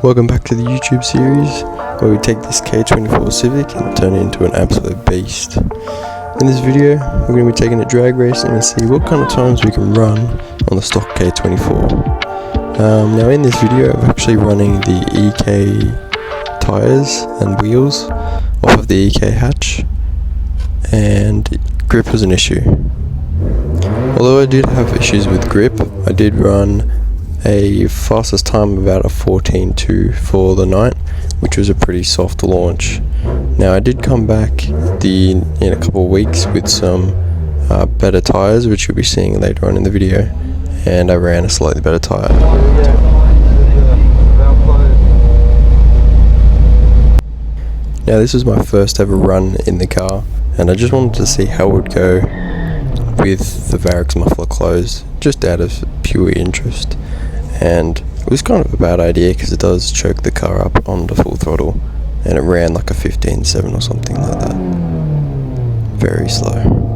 Welcome back to the YouTube series where we take this K24 Civic and turn it into an absolute beast. In this video we're going to be taking a drag racing and see what kind of times we can run on the stock K24. Now in this video I'm actually running the EK tyres and wheels off of the EK hatch, and grip was an issue. Although I did have issues with grip, I did run a fastest time of about a 14.2 for the night, which was a pretty soft launch. Now I did come back in a couple of weeks with some better tyres, which you'll be seeing later on in the video, and I ran a slightly better tyre. Now this was my first ever run in the car, and I just wanted to see how it would go with the Varix muffler closed, just out of pure interest. And it was kind of a bad idea because it does choke the car up onto full throttle, and it ran like a 15.7 or something like that. Very slow.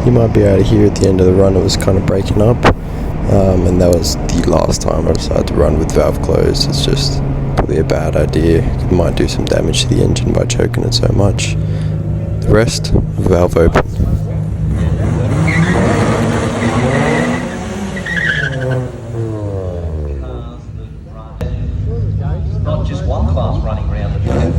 You might be able to hear at the end of the run it was kind of breaking up, and that was the last time I decided to run with valve closed. It's just probably a bad idea. It might do some damage to the engine by choking it so much. The rest, valve open. Not just one class running around the track.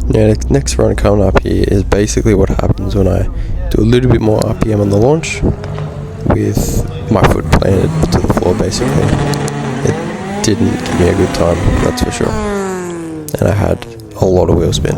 Now the next run coming up here is basically what happens when I do a little bit more RPM on the launch with my foot planted to the floor basically. It didn't give me a good time, that's for sure. And I had a lot of wheel spin.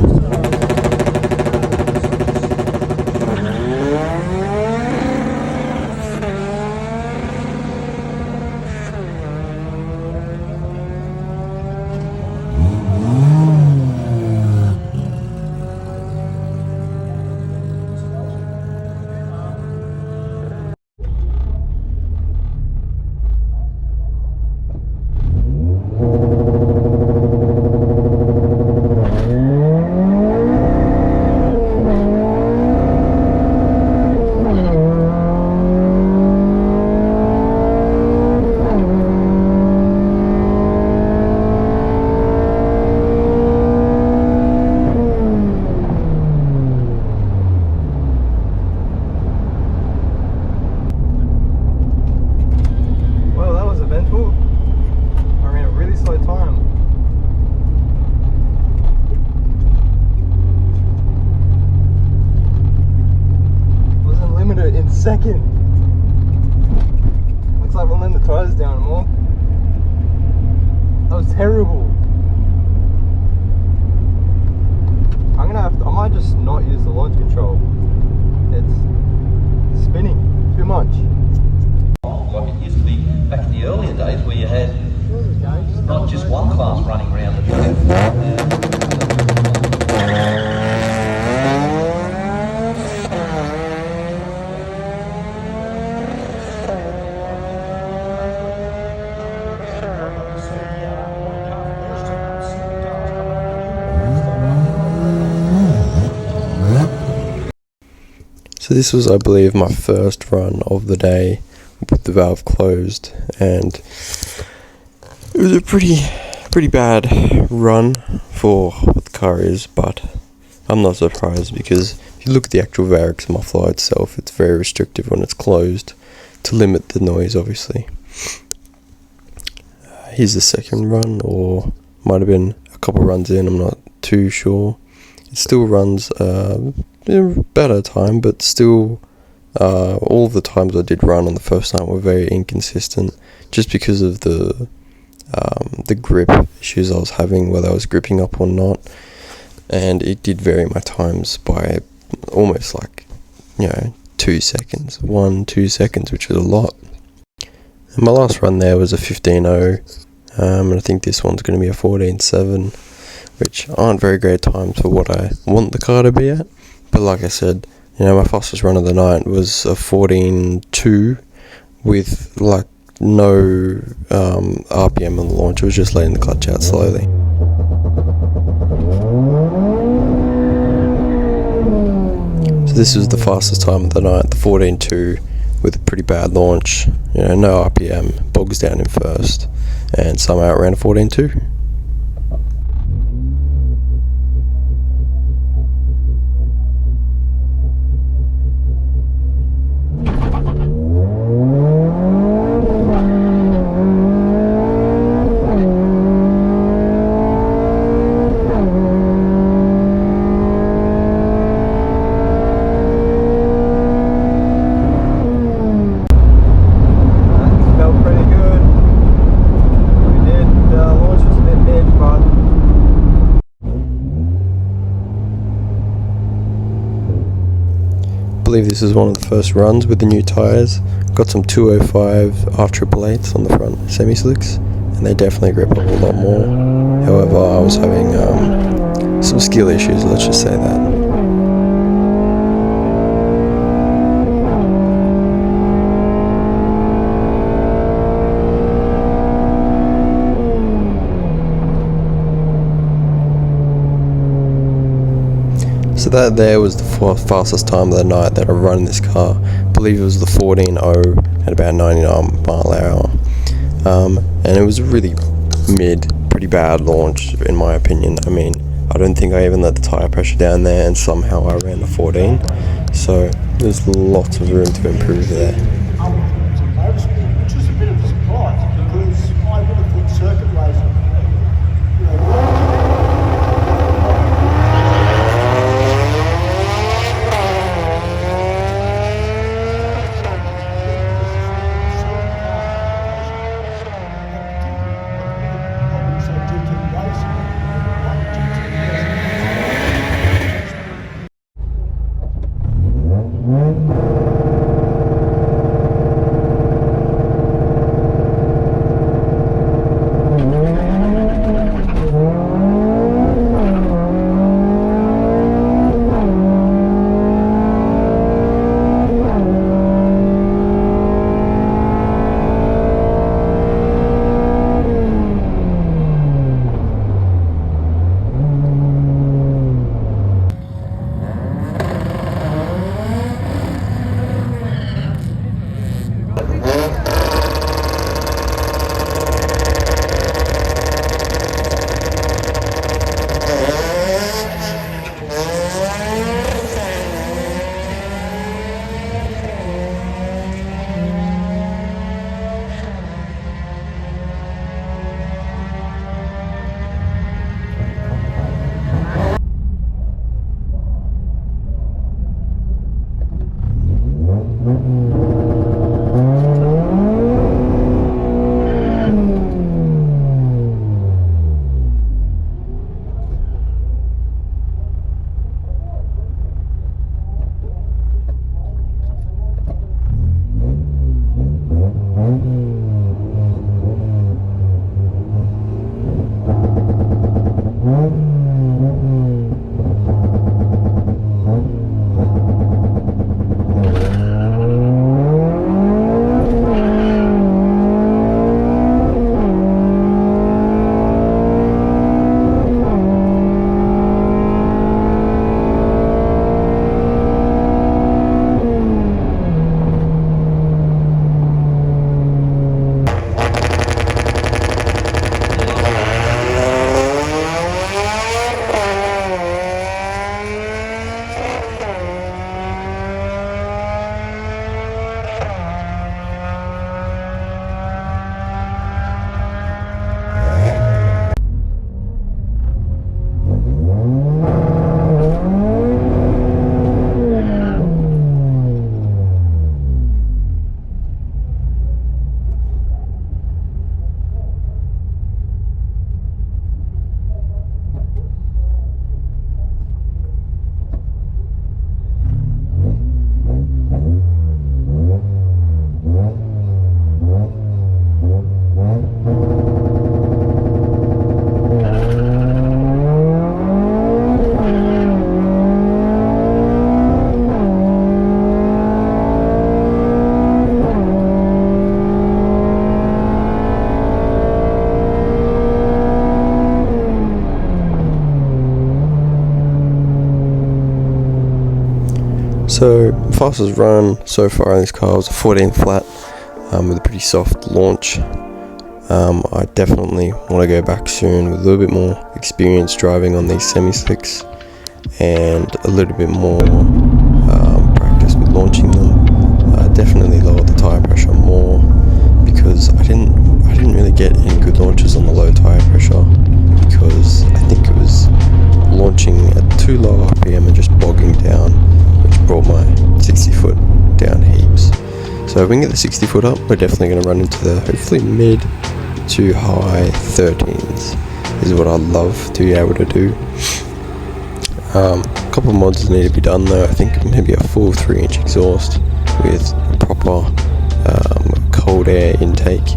Second. Looks like we'll let the tires down more. That was terrible. I might just not use the launch control. It's spinning too much. Like it used to be back in the earlier days where you had not just one class running around the track. So this was, I believe, my first run of the day with the valve closed, and it was a pretty bad run for what the car is, but I'm not surprised because if you look at the actual Varix muffler itself, it's very restrictive when it's closed to limit the noise, obviously. Here's the second run, or might have been a couple runs in, I'm not too sure. It still runs about a time, but still all of the times I did run on the first night were very inconsistent, just because of the grip issues I was having, whether I was gripping up or not, and it did vary my times by almost 2 seconds, 1-2 seconds, which is a lot. And my last run there was a 15.0, and I think this one's going to be a 14.7, which aren't very great times for what I want the car to be at. But like I said, my fastest run of the night was a 14.2 with no RPM on the launch. It was just letting the clutch out slowly. So this was the fastest time of the night, the 14.2 with a pretty bad launch. No RPM, bogs down in first, and somehow it ran a 14.2. I believe this is one of the first runs with the new tyres. Got some 205 R888s on the front semi-slicks, and they definitely grip up a lot more. However, I was having some skill issues, let's just say that. So that there was the fastest time of the night that I run in this car. I believe it was the 14.0 at about 99 mile an hour. And it was a really pretty bad launch in my opinion. I mean, I don't think I even let the tyre pressure down there, and somehow I ran the 14. So there's lots of room to improve there. Which was a bit of a surprise because I would have thought circuit racing, fastest run so far in this car was a 14 flat with a pretty soft launch. I definitely want to go back soon with a little bit more experience driving on these semi-slicks and a little bit more practice with launching them. Definitely lower the tyre pressure more, because I didn't really get any good launches on the low tyre pressure, because I think it was launching at too low RPM and just bogging down, which brought my 60 foot down heaps. So if we can get the 60 foot up, we're definitely going to run into the hopefully mid to high 13s is what I'd love to be able to do. A couple of mods need to be done though. I think maybe a full 3-inch exhaust with proper cold air intake,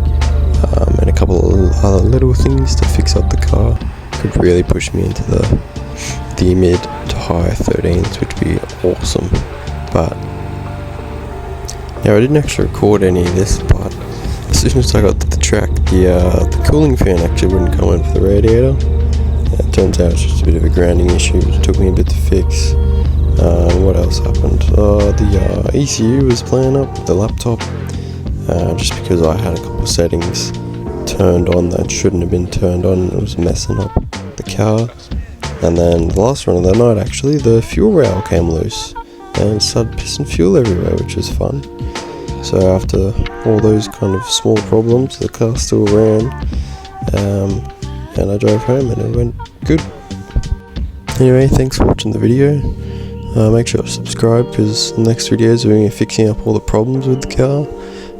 and a couple of other little things to fix up the car could really push me into the mid to high 13s, which would be awesome. But yeah, I didn't actually record any of this, but as soon as I got to the track, the cooling fan actually wouldn't come in for the radiator. It turns out it's just a bit of a grounding issue, which took me a bit to fix. What else happened? The ECU was playing up with the laptop, just because I had a couple of settings turned on that shouldn't have been turned on. It was messing up the car. And then the last run of the night, actually, the fuel rail came loose and started pissing fuel everywhere, which was fun. So after all those kind of small problems, the car still ran, and I drove home and it went good. Anyway, thanks for watching the video. Make sure to subscribe, because the next videos we're going to be fixing up all the problems with the car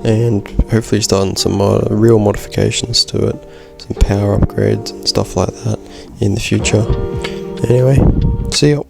and hopefully starting some real modifications to it, some power upgrades and stuff like that in the future. Anyway, see ya.